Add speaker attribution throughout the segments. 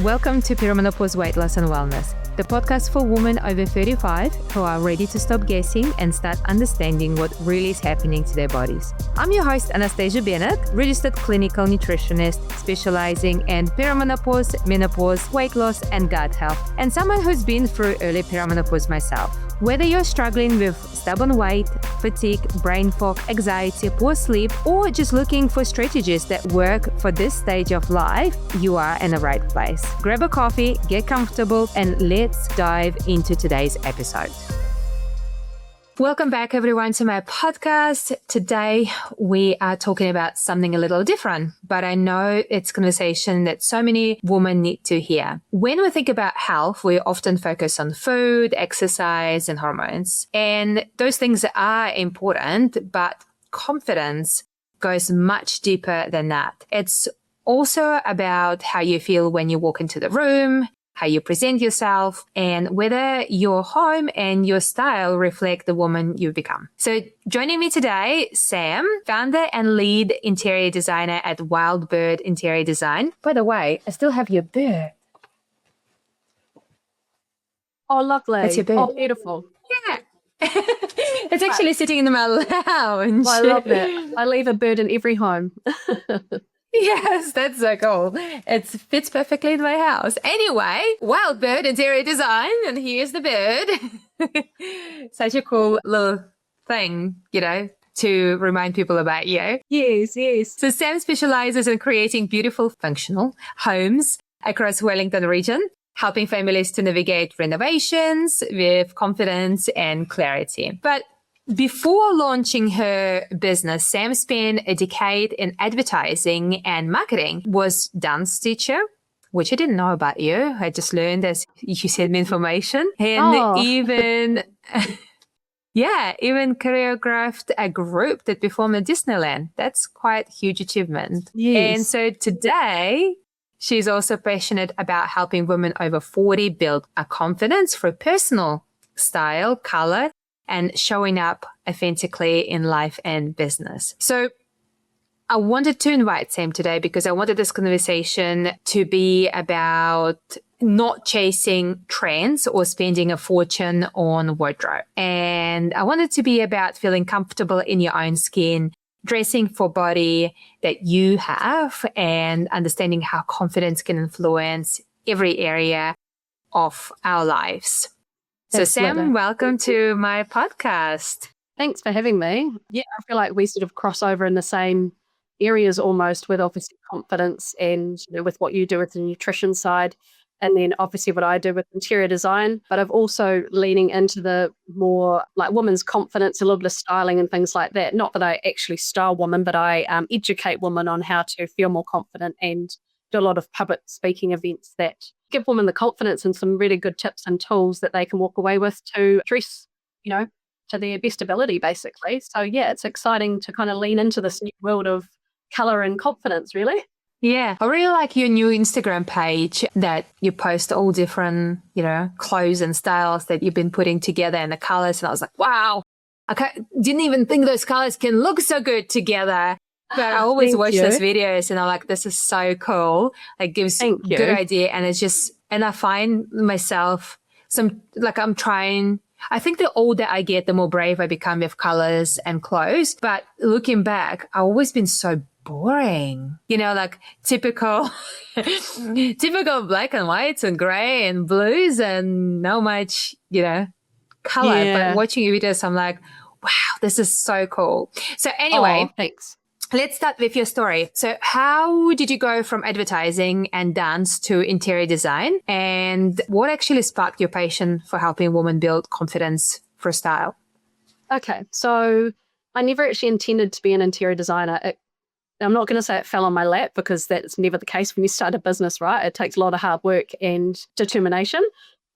Speaker 1: Welcome to Perimenopause Weight Loss and Wellness, the podcast for women over 35 who are ready to stop guessing and start understanding what really is happening to their bodies. I'm your host, Anastasia Bennett, registered clinical nutritionist specializing in perimenopause, menopause, weight loss, and gut health, and someone who's been through early perimenopause myself. Whether you're struggling with stubborn weight, fatigue, brain fog, anxiety, poor sleep, or just looking for strategies that work for this stage of life, you are in the right place. Grab a coffee, get comfortable, and let's dive into today's episode. Welcome back, everyone, to my podcast. Today, we are talking about something a little different, but I know it's a conversation that so many women need to hear. When we think about health, we often focus on food, exercise, and hormones. And those things are important, but confidence goes much deeper than that. It's also about how you feel when you walk into the room, how you present yourself, and whether your home and your style reflect the woman you've become. So joining me today, Sam, founder and lead interior designer at Wild Bird Interior Design. By the way, I still have your bird.
Speaker 2: Oh, lovely.
Speaker 1: That's your bird.
Speaker 2: Oh, beautiful.
Speaker 1: Yeah. It's actually sitting in my lounge.
Speaker 2: I love it. I leave a bird in every home.
Speaker 1: Yes, that's so cool. It fits perfectly in my house. Anyway, Wild Bird Interior Design, and here's the bird. Such a cool little thing, to remind people about you.
Speaker 2: Yes, yes.
Speaker 1: So Sam specializes in creating beautiful, functional homes across Wellington region, helping families to navigate renovations with confidence and clarity. But before launching her business, Sam spent a decade in advertising and marketing, was dance teacher, which I didn't know about you. I just learned as you sent me information. And even choreographed a group that performed at Disneyland. That's quite a huge achievement.
Speaker 2: Yes.
Speaker 1: And so today, she's also passionate about helping women over 40 build a confidence through personal style, color, and showing up authentically in life and business. So I wanted to invite Sam today because I wanted this conversation to be about not chasing trends or spending a fortune on wardrobe. And I wanted to be about feeling comfortable in your own skin, dressing for body that you have, and understanding how confidence can influence every area of our lives. So Sam, welcome to my podcast.
Speaker 2: Thanks for having me. Yeah, I feel like we sort of cross over in the same areas almost, with obviously confidence and with what you do with the nutrition side, and then obviously what I do with interior design. But I've also leaning into the more like women's confidence, a little bit of styling and things like that. Not that I actually style women, but I educate women on how to feel more confident and do a lot of public speaking events that give women the confidence and some really good tips and tools that they can walk away with to dress, to their best ability, basically. So yeah, it's exciting to kind of lean into this new world of color and confidence, really.
Speaker 1: Yeah. I really like your new Instagram page that you post all different, clothes and styles that you've been putting together and the colors. And I was like, wow, didn't even think those colors can look so good together. But I always watch those videos and I'm like, this is so cool. It gives good idea. And it's just, and I find myself I think the older I get, the more brave I become with colors and clothes. But looking back, I've always been so boring, typical black and whites and gray and blues and not much, color.
Speaker 2: Yeah.
Speaker 1: But watching your videos, I'm like, wow, this is so cool. So anyway,
Speaker 2: thanks.
Speaker 1: Let's start with your story. So how did you go from advertising and dance to interior design? And what actually sparked your passion for helping women build confidence for style?
Speaker 2: Okay, so I never actually intended to be an interior designer. I'm not going to say it fell on my lap because that's never the case when you start a business, right? It takes a lot of hard work and determination.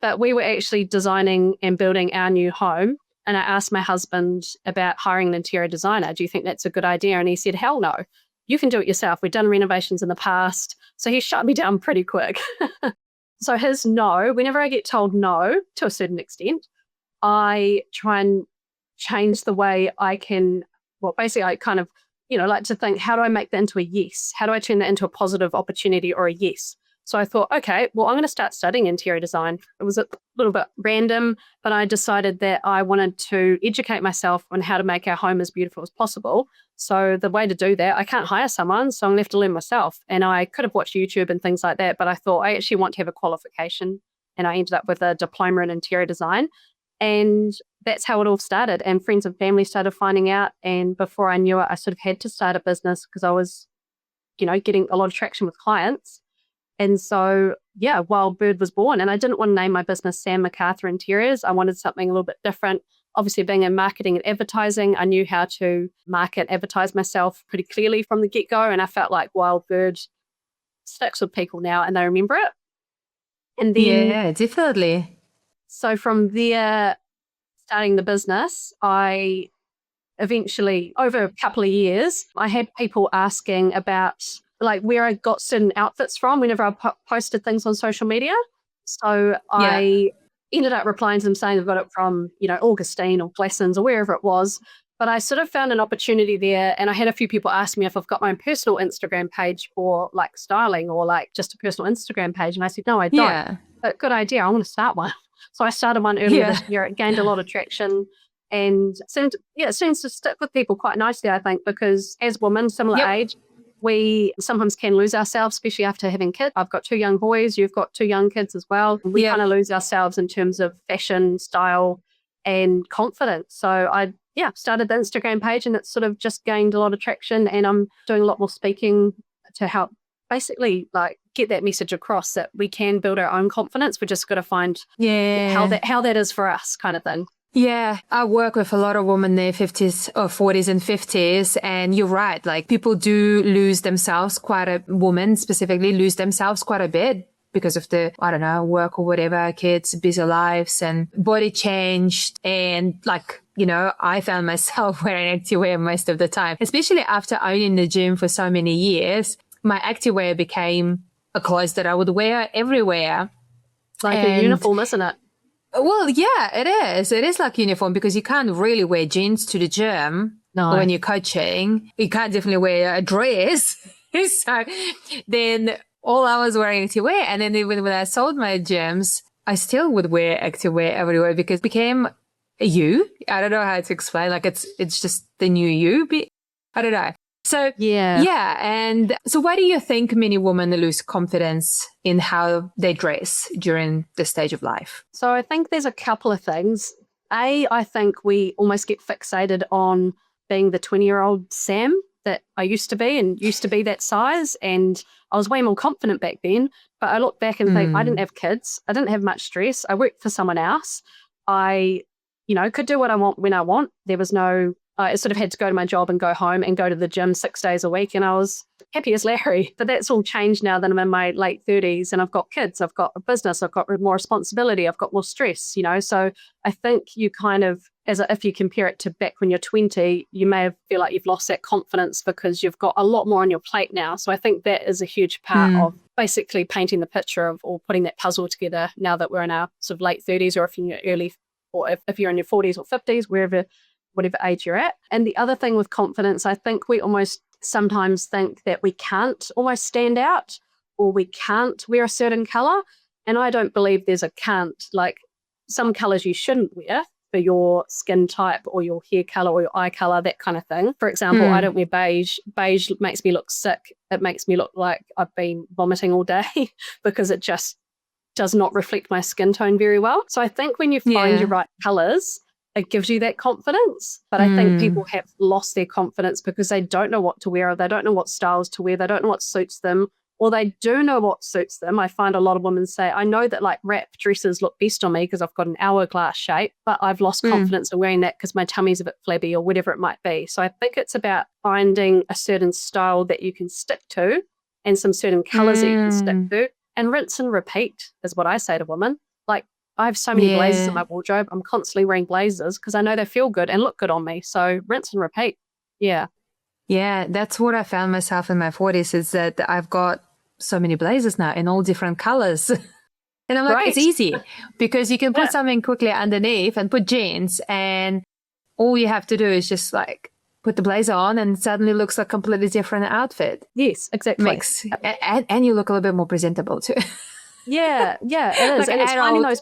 Speaker 2: But we were actually designing and building our new home. And I asked my husband about hiring an interior designer. Do you think that's a good idea? And he said, hell no, you can do it yourself. We've done renovations in the past. So he shut me down pretty quick. So his no, whenever I get told no, to a certain extent, I try and change the way I can, basically I kind of, like to think, how do I make that into a yes? How do I turn that into a positive opportunity or a yes? So I thought, okay, well, I'm going to start studying interior design. It was a little bit random, but I decided that I wanted to educate myself on how to make our home as beautiful as possible. So the way to do that, I can't hire someone, so I'm going to have to learn myself. And I could have watched YouTube and things like that, but I thought I actually want to have a qualification. And I ended up with a diploma in interior design. And that's how it all started. And friends and family started finding out. And before I knew it, I sort of had to start a business because I was, getting a lot of traction with clients. And so, Wild Bird was born. And I didn't want to name my business Sam McArthur Interiors. I wanted something a little bit different. Obviously, being in marketing and advertising, I knew how to advertise myself pretty clearly from the get-go. And I felt like Wild Bird sticks with people now and they remember it. And then,
Speaker 1: Yeah, definitely.
Speaker 2: So from there, starting the business, I eventually, over a couple of years, I had people asking about like where I got certain outfits from whenever I posted things on social media. So I ended up replying to them saying I've got it from, Augustine or Glassons or wherever it was. But I sort of found an opportunity there, and I had a few people ask me if I've got my own personal Instagram page for like styling or like just a personal Instagram page. And I said, no, I don't.
Speaker 1: Yeah.
Speaker 2: But good idea. I want to start one. So I started one earlier this year. It gained a lot of traction and it seems to stick with people quite nicely, I think, because as women, similar age, we sometimes can lose ourselves, especially after having kids. I've got 2 young boys. You've got 2 young kids as well. We kind of lose ourselves in terms of fashion, style, and confidence. So I started the Instagram page and it's sort of just gained a lot of traction, and I'm doing a lot more speaking to help basically like get that message across that we can build our own confidence. We just got to find how that is for us, kind of thing.
Speaker 1: Yeah, I work with a lot of women in their 50s or 40s and 50s. And you're right. Like people do lose themselves women specifically lose themselves quite a bit because of the, work or whatever, kids, busy lives and body changed. And like, I found myself wearing activewear most of the time, especially after owning the gym for so many years. My activewear became a clothes that I would wear everywhere.
Speaker 2: Like a uniform, isn't it?
Speaker 1: Well, yeah, it is. It is like uniform because you can't really wear jeans to the gym when you're coaching. You can't definitely wear a dress. So then all I was wearing activewear. And then even when I sold my gyms, I still would wear activewear everywhere because it became a you. I don't know how to explain. Like it's just the new you. I don't know. So, yeah. And so why do you think many women lose confidence in how they dress during the stage of life?
Speaker 2: So I think there's a couple of things. I think we almost get fixated on being the 20-year-old Sam that I used to be and used to be that size. And I was way more confident back then. But I look back and think I didn't have kids. I didn't have much stress. I worked for someone else. I, could do what I want when I want. There was no... I sort of had to go to my job and go home and go to the gym 6 days a week. And I was happy as Larry. But that's all changed now that I'm in my late 30s and I've got kids, I've got a business, I've got more responsibility, I've got more stress, So I think you kind of, if you compare it to back when you're 20, you may feel like you've lost that confidence because you've got a lot more on your plate now. So I think that is a huge part of basically painting the picture of or putting that puzzle together now that we're in our sort of late 30s or if you're in your early, or if you're in your 40s or 50s, whatever age you're at. And the other thing with confidence, I think we almost sometimes think that we can't almost stand out or we can't wear a certain color. And I don't believe there's a can't. Like some colors you shouldn't wear for your skin type or your hair color or your eye color, that kind of thing. For example, I don't wear beige. Beige makes me look sick. It makes me look like I've been vomiting all day because it just does not reflect my skin tone very well. So I think when you find your right colors, it gives you that confidence. But I think people have lost their confidence because they don't know what to wear or they don't know what styles to wear. They don't know what suits them or they do know what suits them. I find a lot of women say, I know that like wrap dresses look best on me because I've got an hourglass shape, but I've lost confidence in wearing that because my tummy's a bit flabby or whatever it might be. So I think it's about finding a certain style that you can stick to and some certain colors that you can stick to and rinse and repeat is what I say to women. Like, I have so many blazers in my wardrobe. I'm constantly wearing blazers because I know they feel good and look good on me. So rinse and repeat. Yeah.
Speaker 1: Yeah, that's what I found myself in my 40s is that I've got so many blazers now in all different colors. And I'm like, it's easy because you can put something quickly underneath and put jeans and all you have to do is just like put the blazer on and suddenly looks like a completely different outfit.
Speaker 2: Yes, exactly.
Speaker 1: And you look a little bit more presentable too.
Speaker 2: Yeah, it is.
Speaker 1: Like
Speaker 2: and it's finding
Speaker 1: adult.
Speaker 2: those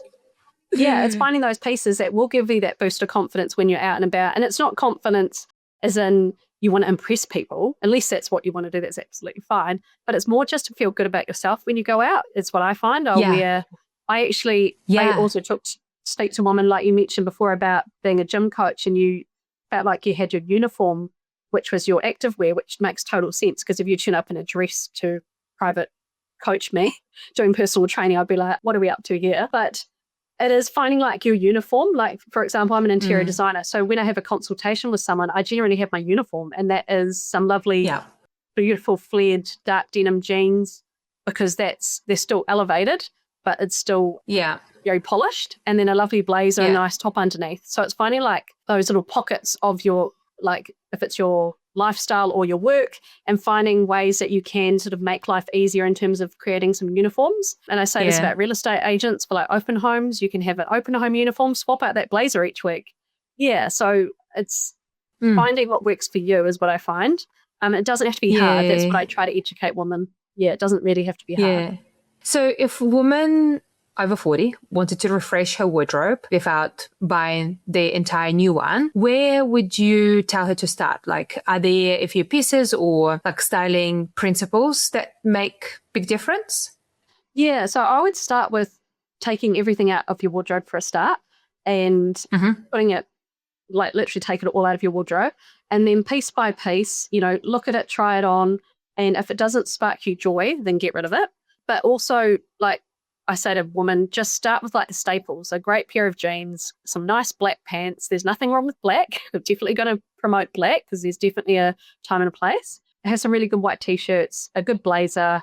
Speaker 2: it's finding those pieces that will give you that boost of confidence when you're out and about. And it's not confidence as in you want to impress people, unless that's what you want to do, that's absolutely fine. But it's more just to feel good about yourself when you go out. It's what I find. I also speak to women like you mentioned before about being a gym coach, and you felt like you had your uniform, which was your active wear, which makes total sense, because if you turn up in a dress to private coach me doing personal training, I'd be like, what are we up to here? But it is finding like your uniform. Like, for example, I'm an interior designer. So when I have a consultation with someone, I generally have my uniform, and that is some lovely, beautiful flared dark denim jeans, because they're still elevated, but it's still very polished. And then a lovely blazer and a nice top underneath. So it's finding like those little pockets of your, like if it's your lifestyle or your work, and finding ways that you can sort of make life easier in terms of creating some uniforms. And I say this about real estate agents for like open homes. You can have an open home uniform, swap out that blazer each week. Yeah, so it's finding what works for you is what I find. It doesn't have to be hard. That's what I try to educate women. Yeah, it doesn't really have to be hard.
Speaker 1: So if a woman over 40 wanted to refresh her wardrobe without buying the entire new one, where would you tell her to start? Like, are there a few pieces or like styling principles that make big difference?
Speaker 2: Yeah, so I would start with taking everything out of your wardrobe for a start, and putting it, like literally take it all out of your wardrobe, and then piece by piece, look at it, try it on, and if it doesn't spark you joy, then get rid of it. But also, like I say to women, just start with like the staples: a great pair of jeans, some nice black pants. There's nothing wrong with black. I'm definitely going to promote black because there's definitely a time and a place. It has some really good white t-shirts, a good blazer,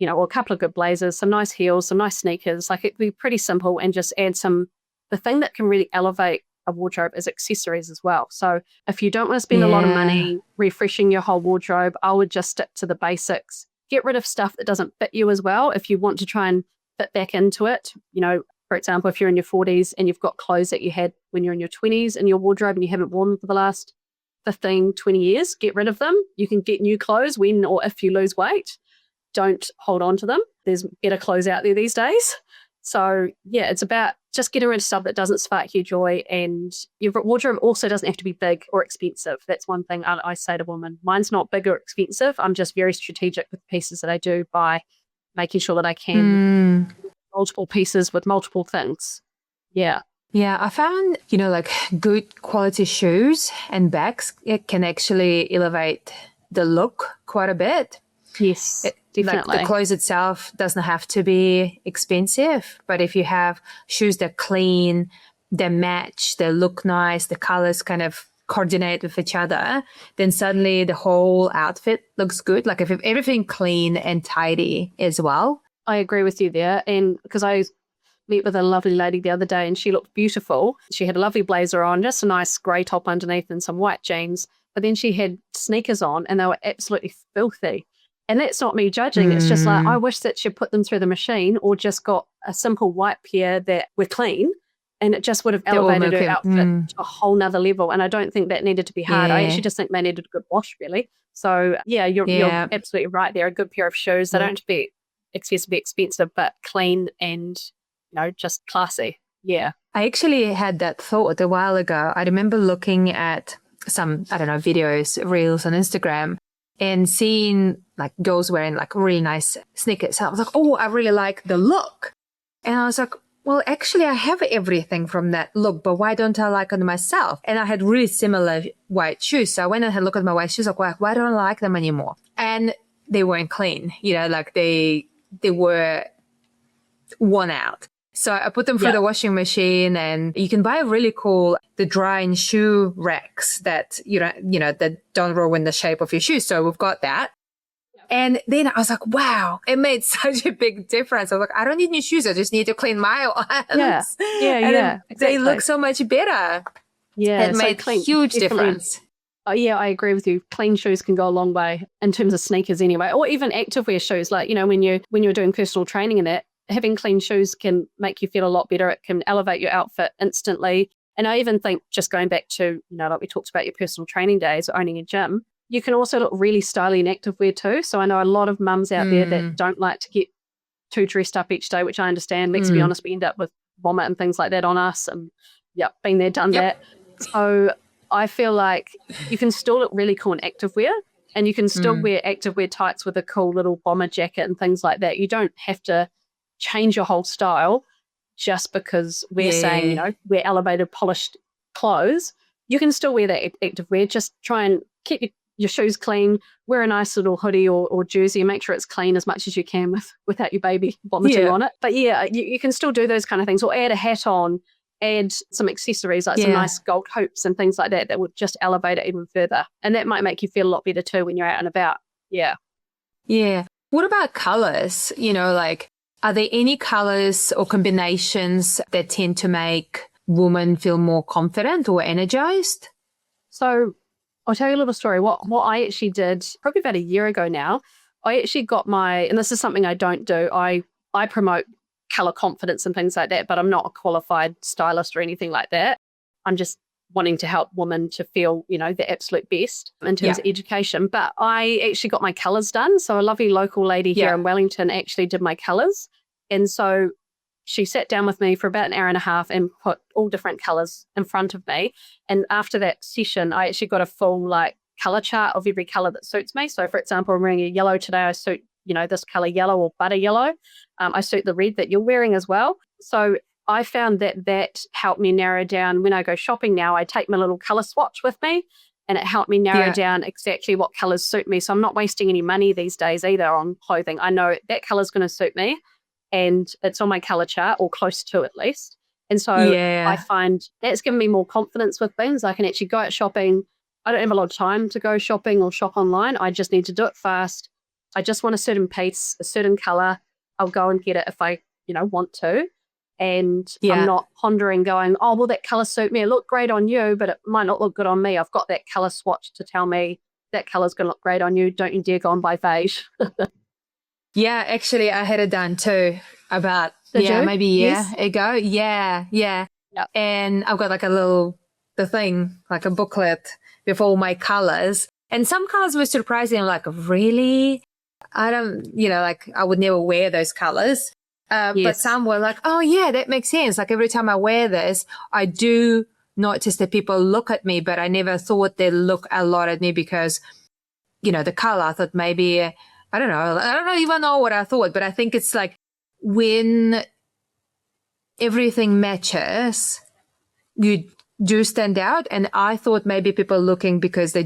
Speaker 2: or a couple of good blazers, some nice heels, some nice sneakers. Like, it'd be pretty simple, and just add the thing that can really elevate a wardrobe is accessories as well. So if you don't want to spend a lot of money refreshing your whole wardrobe, I would just stick to the basics. Get rid of stuff that doesn't fit you as well. If you want to try and fit back into it, for example, if you're in your 40s and you've got clothes that you had when you're in your 20s in your wardrobe and you haven't worn them for the last 15, 20 years, get rid of them. You can get new clothes when or if you lose weight. Don't hold on to them. There's better clothes out there these days. So yeah, it's about just getting rid of stuff that doesn't spark you joy. And your wardrobe also doesn't have to be big or expensive. That's one thing I say to women. Mine's not big or expensive. I'm just very strategic with the pieces that I do by making sure that I can multiple pieces with multiple things. Yeah.
Speaker 1: Yeah, I found, like good quality shoes and bags, it can actually elevate the look quite a bit.
Speaker 2: Yes, definitely.
Speaker 1: Like the clothes itself doesn't have to be expensive, but if you have shoes that clean, they match, they look nice, the colors kind of coordinate with each other, then suddenly the whole outfit looks good. Like if everything clean and tidy as well.
Speaker 2: I agree with you there. And because I met with a lovely lady the other day and she looked beautiful. She had a lovely blazer on, just a nice grey top underneath and some white jeans. But then she had sneakers on and they were absolutely filthy. And that's not me judging. It's just like, I wish that she'd put them through the machine or just got a simple white pair that were clean, and it just would have elevated her outfit to a whole nother level. And I don't think that needed to be hard. I actually just think they needed a good wash, really. So yeah, you're absolutely right there. A good pair of shoes. They don't have to be excessively expensive, but clean and, just classy. Yeah.
Speaker 1: I actually had that thought a while ago. I remember looking at some, videos, reels on Instagram, and seeing like girls wearing like really nice sneakers. I was like, oh, I really like the look. And I was like, well, actually, I have everything from that look, but why don't I like it myself? And I had really similar white shoes. So I went and had a look at my white shoes. Like, why don't I like them anymore? And they weren't clean, like they were worn out. So I put them through the washing machine, and you can buy really cool, the drying shoe racks that, that don't ruin the shape of your shoes. So we've got that. And then I was like, wow, it made such a big difference. I was like, I don't need new shoes. I just need to clean my ones.
Speaker 2: Yeah.
Speaker 1: Exactly. They look so much better.
Speaker 2: Yeah.
Speaker 1: It made a huge difference.
Speaker 2: Oh, yeah, I agree with you. Clean shoes can go a long way in terms of sneakers anyway, or even activewear shoes. Like, when you're doing personal training and that, having clean shoes can make you feel a lot better. It can elevate your outfit instantly. And I even think, just going back to, like we talked about your personal training days or owning a gym, you can also look really stylish in activewear too. So I know a lot of mums out there that don't like to get too dressed up each day, which I understand. Let's be honest, we end up with vomit and things like that on us. And been there, done that. So I feel like you can still look really cool in activewear, and you can still wear activewear tights with a cool little bomber jacket and things like that. You don't have to change your whole style just because we're saying, we're elevated, polished clothes. You can still wear that activewear. Just try and keep your shoes clean, wear a nice little hoodie or jersey, and make sure it's clean as much as you can without your baby vomiting on it. But you can still do those kind of things, or add a hat on, add some accessories like some nice gold hoops and things like that would just elevate it even further. And that might make you feel a lot better too when you're out and about. Yeah.
Speaker 1: Yeah. What about colors? Like, are there any colors or combinations that tend to make women feel more confident or energized?
Speaker 2: So I'll tell you a little story. What I actually did probably about a year ago now, I actually got and this is something I don't do, I promote color confidence and things like that, but I'm not a qualified stylist or anything like that. I'm just wanting to help women to feel, the absolute best in terms of education. But I actually got my colors done. So a lovely local lady here in Wellington actually did my colors. And so she sat down with me for about an hour and a half and put all different colors in front of me. And after that session, I actually got a full color chart of every color that suits me. So for example, I'm wearing a yellow today. I suit, this color yellow or butter yellow. I suit the red that you're wearing as well. So I found that helped me narrow down. When I go shopping now, I take my little color swatch with me, and it helped me narrow down exactly what colors suit me. So I'm not wasting any money these days either on clothing. I know that color is going to suit me, and it's on my color chart, or close to at least. And so I find that's given me more confidence with things. I can actually go out shopping. I don't have a lot of time to go shopping or shop online. I just need to do it fast. I just want a certain piece, a certain color. I'll go and get it if I, want to. And I'm not pondering going, oh, will that color suit me? It looked great on you, but it might not look good on me. I've got that color swatch to tell me that color's going to look great on you. Don't you dare go and buy beige.
Speaker 1: Yeah, actually, I had it done too about maybe a year ago. Yeah. Yep. And I've got like a booklet with all my colors. And some colors were surprising. I'm like, really? I don't, I would never wear those colors. But some were like, oh, yeah, that makes sense. Like every time I wear this, I do notice that people look at me, but I never thought they'd look a lot at me because, the color. I thought maybe, I don't know. I don't even know what I thought, but I think it's like when everything matches, you do stand out. And I thought maybe people looking because they're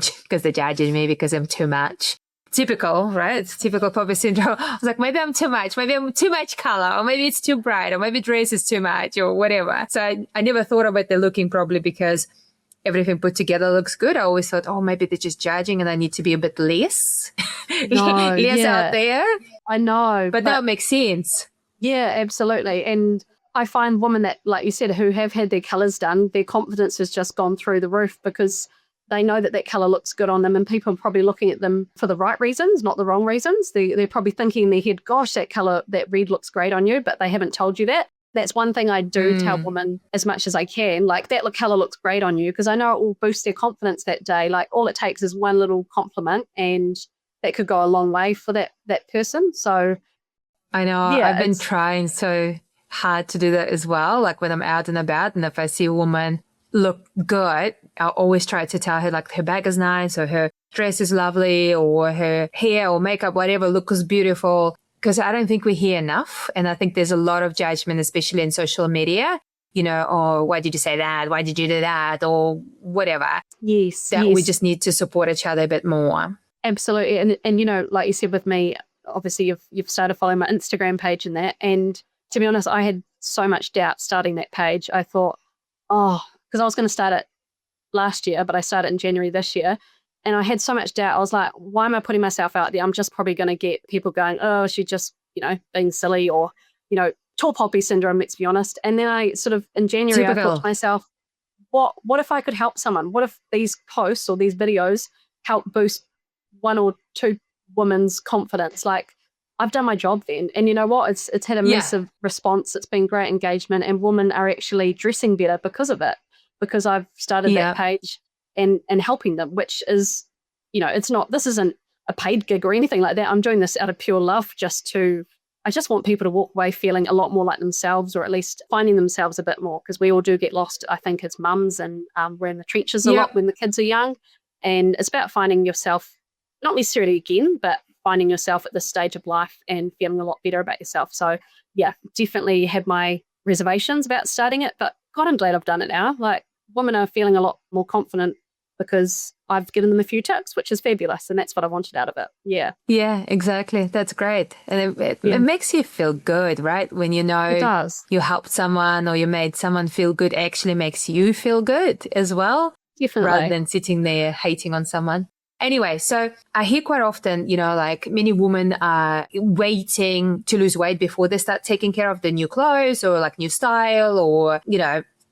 Speaker 1: judging me because I'm too much. Typical, right? It's typical poppy syndrome. I was like, maybe I'm too much. Maybe I'm too much color, or maybe it's too bright, or maybe dress is too much, or whatever. So I never thought about the looking probably because everything put together looks good. I always thought, oh, maybe they're just judging and I need to be a bit less out there.
Speaker 2: I know.
Speaker 1: But that makes sense.
Speaker 2: Yeah, absolutely. And I find women that, like you said, who have had their colors done, their confidence has just gone through the roof because they know that color looks good on them, and people are probably looking at them for the right reasons, not the wrong reasons. They're probably thinking in their head, gosh, that red looks great on you, but they haven't told you that. That's one thing I do tell women as much as I can, like that color looks great on you, because I know it will boost their confidence that day. Like all it takes is one little compliment, and that could go a long way for that person. So
Speaker 1: I know I've been trying so hard to do that as well. Like when I'm out and about, and if I see a woman look good, I'll always try to tell her like her bag is nice, or her dress is lovely, or her hair or makeup, whatever, looks beautiful. Because I don't think we hear enough. And I think there's a lot of judgment, especially in social media, oh, why did you say that? Why did you do that? Or whatever.
Speaker 2: Yes.
Speaker 1: We just need to support each other a bit more.
Speaker 2: Absolutely. And like you said with me, obviously you've started following my Instagram page and that. And to be honest, I had so much doubt starting that page. I thought, because I was going to start it last year, but I started in January this year. And I had so much doubt. I was like, why am I putting myself out there? I'm just probably going to get people going, oh, she's just, being silly, or, tall poppy syndrome, let's be honest. And then I sort of, in January, I thought to myself, what if I could help someone? What if these posts or these videos help boost one or two women's confidence? Like, I've done my job then. And you know what? It's had a massive response. It's been great engagement, and women are actually dressing better because of it. because I've started that page and helping them, which is, this isn't a paid gig or anything like that. I'm doing this out of pure love, I just want people to walk away feeling a lot more like themselves, or at least finding themselves a bit more, because we all do get lost, I think, as mums, and we're in the trenches a lot when the kids are young. And it's about finding yourself, not necessarily again, but finding yourself at this stage of life and feeling a lot better about yourself. So yeah, definitely had my reservations about starting it, but God, I'm glad I've done it now. Like, women are feeling a lot more confident because I've given them a few tips, which is fabulous. And that's what I wanted out of it. Yeah.
Speaker 1: Yeah, exactly. That's great. And it makes you feel good, right? When you know
Speaker 2: it does.
Speaker 1: You helped someone or you made someone feel good, actually makes you feel good as well.
Speaker 2: Definitely.
Speaker 1: Rather than sitting there hating on someone. Anyway, so I hear quite often, like many women are waiting to lose weight before they start taking care of the new clothes or like new style, or,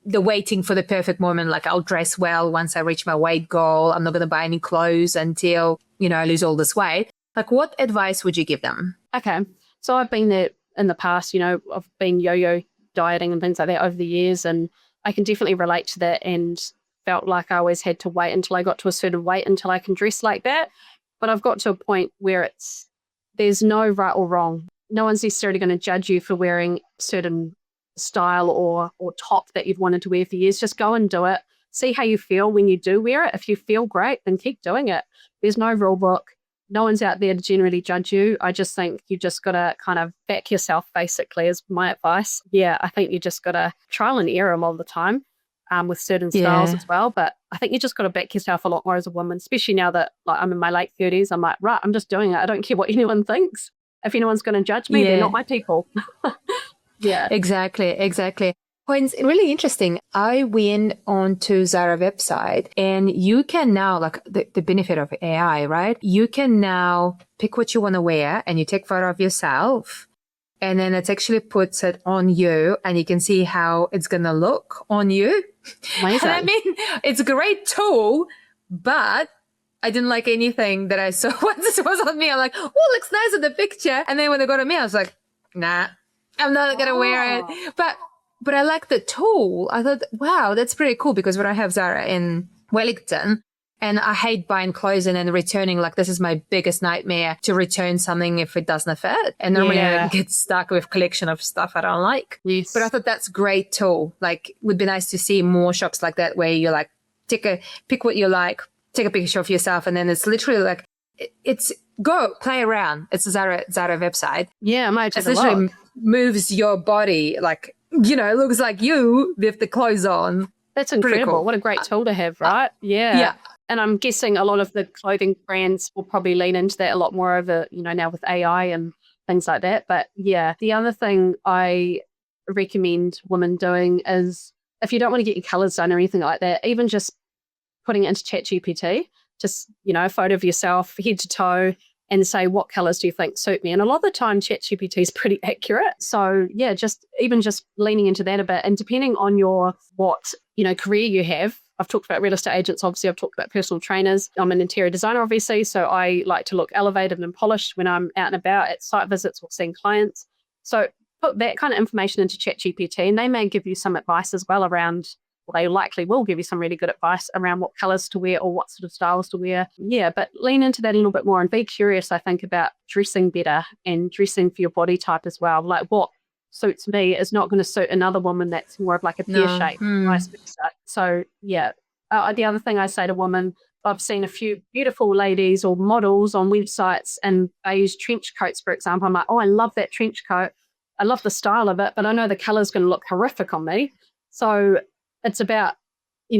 Speaker 1: the waiting for the perfect moment. Like, I'll dress well once I reach my weight goal. I'm not going to buy any clothes until, I lose all this weight. Like, what advice would you give them?
Speaker 2: Okay. So I've been there in the past, I've been yo-yo dieting and things like that over the years. And I can definitely relate to that, and felt like I always had to wait until I got to a certain weight until I can dress like that. But I've got to a point where there's no right or wrong. No one's necessarily going to judge you for wearing certain style or top that you've wanted to wear for years. Just go and do it. See how you feel when you do wear it. If you feel great, then keep doing it. There's no rule book. No one's out there to generally judge you. I just think you just got to kind of back yourself, basically, is my advice. Yeah, I think you just got to trial and error them all the time with certain styles as well. But I think you just got to back yourself a lot more as a woman, especially now that I'm in my late 30s. I'm like, right, I'm just doing it. I don't care what anyone thinks. If anyone's going to judge me, they're not my people. Yeah.
Speaker 1: Exactly. Well, it's really interesting. I went onto Zara website, and you can now, like the benefit of AI, right? You can now pick what you want to wear, and you take photo of yourself, and then it actually puts it on you, and you can see how it's going to look on you.
Speaker 2: Amazing.
Speaker 1: And I mean, it's a great tool, but I didn't like anything that I saw once it was on me. I'm like, oh, it looks nice in the picture. And then when it got on me, I was like, nah, I'm not going to wear it. But I like the tool. I thought, wow, that's pretty cool, because when I have Zara in Wellington, and I hate buying clothes and then returning, like, this is my biggest nightmare, to return something if it doesn't fit. And normally I get stuck with collection of stuff I don't like.
Speaker 2: Yes.
Speaker 1: But I thought that's a great tool. Like, it would be nice to see more shops like that, where you like pick what you like, take a picture of yourself, and then it's literally like, it's go play around. It's a Zara website.
Speaker 2: Yeah,
Speaker 1: it literally moves your body, like, it looks like you with the clothes on.
Speaker 2: That's incredible. Cool. What a great tool to have, right? Yeah. And I'm guessing a lot of the clothing brands will probably lean into that a lot more over, now with AI and things like that. But yeah, the other thing I recommend women doing is, if you don't want to get your colours done or anything like that, even just putting it into ChatGPT, just, a photo of yourself head to toe, and say, what colours do you think suit me? And a lot of the time, ChatGPT is pretty accurate. So yeah, just leaning into that a bit. And depending on what career you have, I've talked about real estate agents, obviously I've talked about personal trainers. I'm an interior designer, obviously, so I like to look elevated and polished when I'm out and about at site visits or seeing clients. So put that kind of information into ChatGPT, and they may give you some advice as well around, they likely will give you some really good advice around what colours to wear or what sort of styles to wear. Yeah, but lean into that a little bit more and be curious, I think, about dressing better and dressing for your body type as well. Like, what suits me is not going to suit another woman that's more of like a pear shape, vice versa. So yeah, the other thing I say to women, I've seen a few beautiful ladies or models on websites, and they use trench coats, for example. I'm like, oh, I love that trench coat. I love the style of it, but I know the colour's going to look horrific on me. So it's about,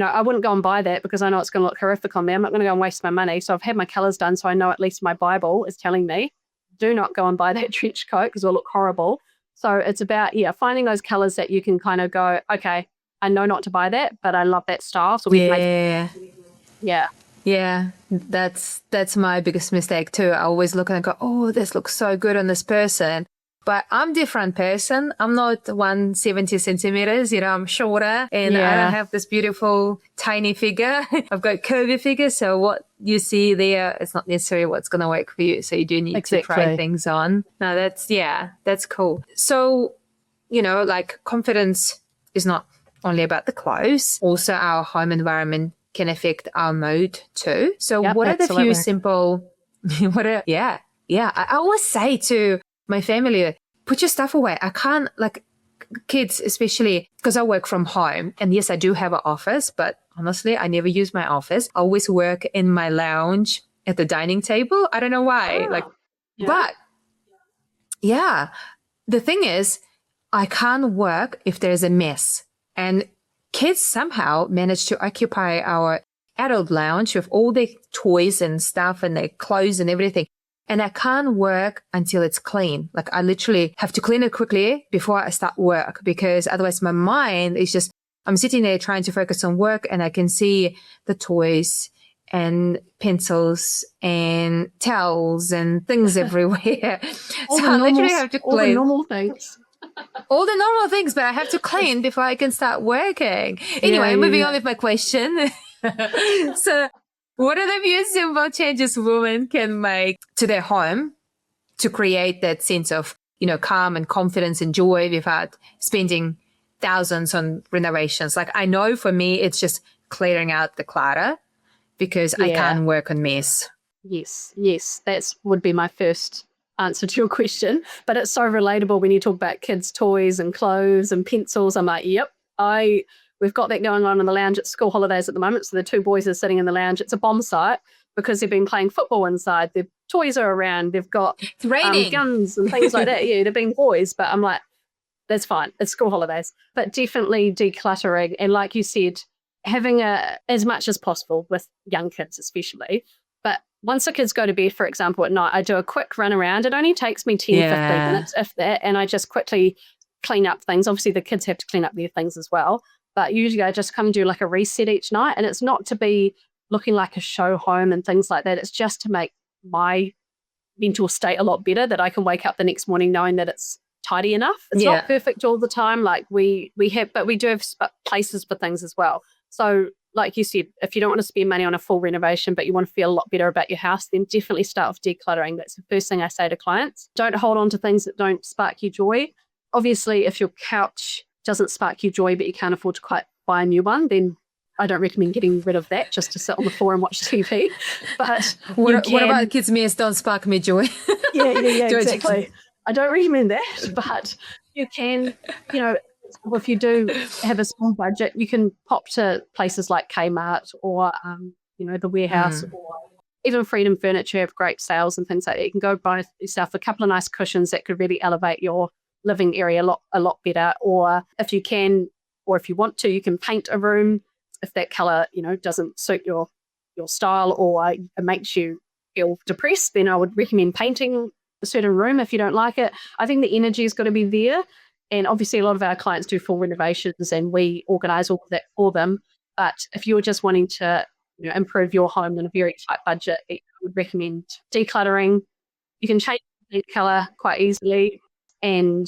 Speaker 2: I wouldn't go and buy that because I know it's going to look horrific on me. I'm not going to go and waste my money. So I've had my colours done, so I know at least my Bible is telling me, do not go and buy that trench coat because it'll look horrible. So it's about, finding those colours that you can kind of go, okay, I know not to buy that, but I love that style. So
Speaker 1: Yeah, that's my biggest mistake too. I always look and go, oh, this looks so good on this person. But I'm a different person. I'm not 170 centimeters, I'm shorter, and I don't have this beautiful tiny figure. I've got curvy figure. So what you see there, it's not necessarily what's going to work for you. So you do need to try things on. No, that's cool. So, like, confidence is not only about the clothes. Also, our home environment can affect our mood too. So what are the few simple, I always say to my family, put your stuff away. I can't, like, kids, especially because I work from home. And yes, I do have an office, but honestly, I never use my office. I always work in my lounge at the dining table. I don't know why. But yeah, the thing is, I can't work if there's a mess. And kids somehow manage to occupy our adult lounge with all their toys and stuff and their clothes and everything. And I can't work until it's clean. Like, I literally have to clean it quickly before I start work, because otherwise my mind is just, I'm sitting there trying to focus on work and I can see the toys and pencils and towels and things everywhere.
Speaker 2: So I literally have to clean. All the normal things.
Speaker 1: All the normal things, but I have to clean before I can start working. Anyway, moving on with my question. So what are the few simple changes women can make to their home to create that sense of, calm and confidence and joy without spending thousands on renovations? Like, I know for me, it's just clearing out the clutter because I can't work on mess.
Speaker 2: Yes. That would be my first answer to your question. But it's so relatable when you talk about kids' toys and clothes and pencils. I'm like, yep, we've got that going on in the lounge at school holidays at the moment. So the two boys are sitting in the lounge. It's a bomb site because they've been playing football inside. Their toys are around. They've got guns and things like that. Yeah, they're being boys. But I'm like, that's fine. It's school holidays. But definitely decluttering. And like you said, having as much as possible with young kids especially. But once the kids go to bed, for example, at night, I do a quick run around. It only takes me 10, 15 minutes, if that, and I just quickly clean up things. Obviously, the kids have to clean up their things as well. But usually I just come and do like a reset each night. And it's not to be looking like a show home and things like that. It's just to make my mental state a lot better, that I can wake up the next morning knowing that it's tidy enough. It's not perfect all the time. Like we do have places for things as well. So like you said, if you don't want to spend money on a full renovation, but you want to feel a lot better about your house, then definitely start with decluttering. That's the first thing I say to clients. Don't hold on to things that don't spark you joy. Obviously, if your couch doesn't spark you joy, but you can't afford to quite buy a new one, then I don't recommend getting rid of that just to sit on the floor and watch TV. But
Speaker 1: what about kids' mess don't spark me joy?
Speaker 2: Yeah, exactly. I don't recommend that, but you can, if you do have a small budget, you can pop to places like Kmart or, the Warehouse or even Freedom Furniture have great sales and things like that. You can go buy yourself a couple of nice cushions that could really elevate your living area a lot better. Or if you can, or if you want to, you can paint a room if that colour, doesn't suit your style or it makes you feel depressed. Then I would recommend painting a certain room if you don't like it. I think the energy has got to be there. And obviously a lot of our clients do full renovations and we organise all of that for them. But if you're just wanting to improve your home in a very tight budget, I would recommend decluttering. You can change the colour quite easily and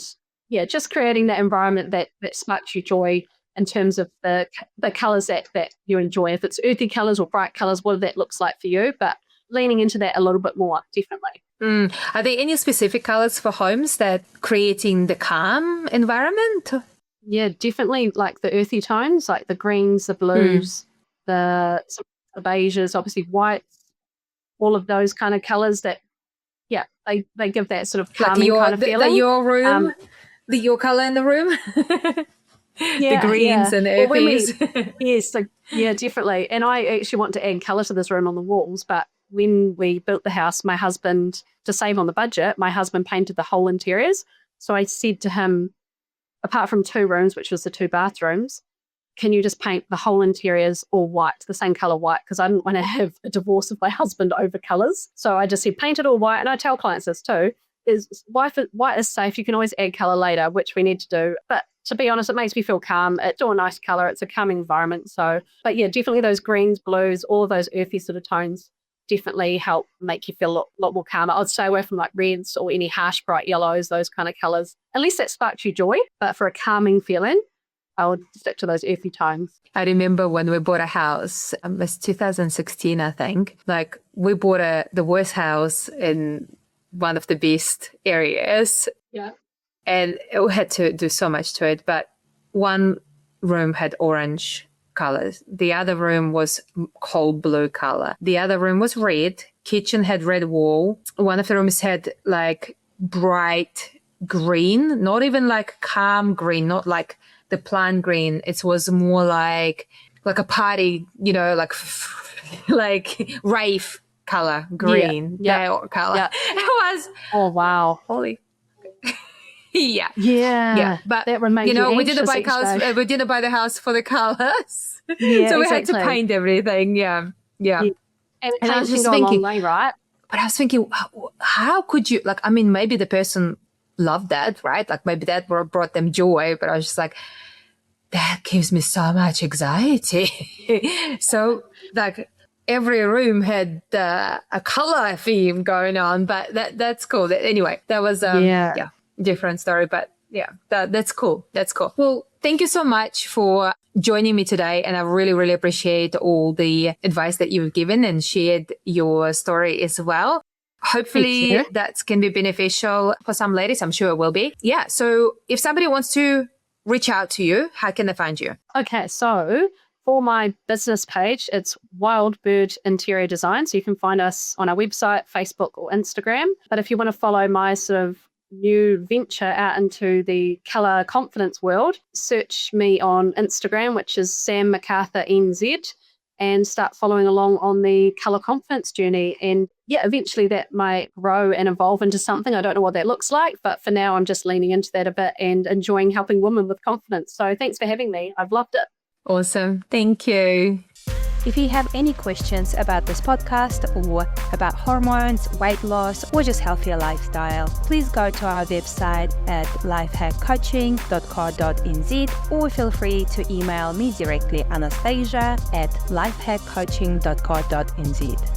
Speaker 2: just creating that environment that sparks you joy in terms of the colours that you enjoy. If it's earthy colours or bright colours, what that looks like for you. But leaning into that a little bit more, definitely.
Speaker 1: Are there any specific colours for homes that creating the calm environment?
Speaker 2: Yeah, definitely like the earthy tones, like the greens, the blues, the beiges, obviously whites, all of those kind of colours that, they give that sort of calming kind of feeling.
Speaker 1: Your room, your colour in the room? The greens and the earthies.
Speaker 2: Yes, definitely. And I actually want to add colour to this room on the walls, but when we built the house, my husband, to save on the budget, my husband painted the whole interiors. So I said to him, apart from 2 rooms, which was the 2 bathrooms, can you just paint the whole interiors all white, the same colour white? Because I didn't want to have a divorce with my husband over colours. So I just said, paint it all white. And I tell clients this too, is white is safe. You can always add colour later, which we need to do. But to be honest, it makes me feel calm. It's all a nice colour. It's a calming environment. So, but definitely those greens, blues, all of those earthy sort of tones definitely help make you feel a lot more calmer. I'd stay away from like reds or any harsh bright yellows, those kind of colours, unless that sparks you joy. But for a calming feeling, I would stick to those earthy tones.
Speaker 1: I remember when we bought a house, it was 2016, I think. Like we bought the worst house in one of the best areas.
Speaker 2: Yeah.
Speaker 1: And we had to do so much to it. But one room had orange colors. The other room was cold blue color. The other room was red. Kitchen had red wall. One of the rooms had like bright green, not even like calm green, not like the plant green. It was more like a party, you know, like rave color green, color.
Speaker 2: Yeah.
Speaker 1: It was holy.
Speaker 2: Yeah.
Speaker 1: But
Speaker 2: that remains,
Speaker 1: you know, we didn't
Speaker 2: buy
Speaker 1: the house for the colors.
Speaker 2: Yeah,
Speaker 1: so we
Speaker 2: exactly.
Speaker 1: had to paint everything. Yeah.
Speaker 2: And
Speaker 1: I was just
Speaker 2: go a long
Speaker 1: thinking,
Speaker 2: way, right?
Speaker 1: but I was thinking, how could you, like, I mean, maybe the person loved that, right? Like maybe that brought them joy, but I was just like, that gives me so much anxiety. So like every room had a color theme going on, but that's cool. Anyway, that was different story, but yeah, that's cool. That's cool. Well, thank you so much for joining me today. And I really, really appreciate all the advice that you've given and shared your story as well. Hopefully that can be beneficial for some ladies. I'm sure it will be. Yeah. So if somebody wants to reach out to you, how can they find you?
Speaker 2: Okay. So for my business page, it's Wild Bird Interior Design. So you can find us on our website, Facebook or Instagram. But if you want to follow my sort of new venture out into the colour confidence world, search me on Instagram, which is Sam McArthur NZ, and start following along on the colour confidence journey. And yeah, eventually that might grow and evolve into something. I don't know what that looks like, but for now I'm just leaning into that a bit and enjoying helping women with confidence. So thanks for having me. I've loved it.
Speaker 1: Awesome. Thank you.
Speaker 3: If you have any questions about this podcast or about hormones, weight loss, or just healthier lifestyle, please go to our website at lifehackcoaching.co.nz or feel free to email me directly, Anastasia, at lifehackcoaching.co.nz.